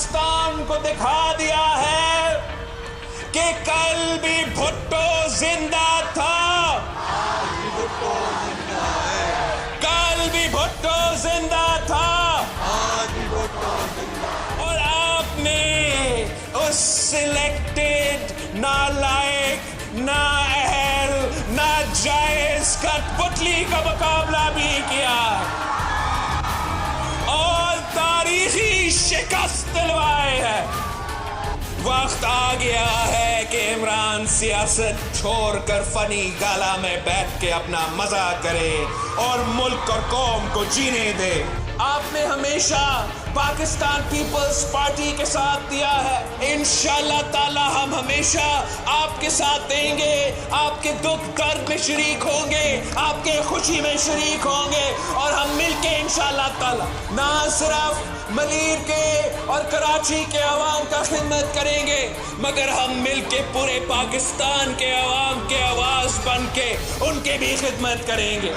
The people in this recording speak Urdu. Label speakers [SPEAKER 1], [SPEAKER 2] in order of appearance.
[SPEAKER 1] پاکستان کو دکھا دیا ہے کہ کل بھی بھٹو زندہ تھا، کل بھی بھٹو زندہ تھا، اور آپ نے اس سلیکٹڈ نالائق نااہل ناجائز کٹپٹلی کا مقابلہ بھی کیا اور تاریخی شکست دلوائے ہے۔ وقت آ گیا ہے کہ عمران سیاست چھوڑ کر فنی گالا میں بیٹھ کے اپنا مزہ کرے اور ملک اور قوم کو جینے دے۔ آپ نے ہمیشہ پاکستان پیپلز پارٹی کے ساتھ دیا ہے، انشاءاللہ تعالی ہم ہمیشہ آپ کے ساتھ دیں گے، آپ کے دکھ درد میں شریک ہوں گے، آپ کے خوشی میں شریک ہوں گے، اور ہم مل کے انشاءاللہ تعالی نہ صرف ملیر کے اور کراچی کے عوام کا خدمت کریں گے، مگر ہم مل کے پورے پاکستان کے عوام کے آواز بن کے ان کے بھی خدمت کریں گے۔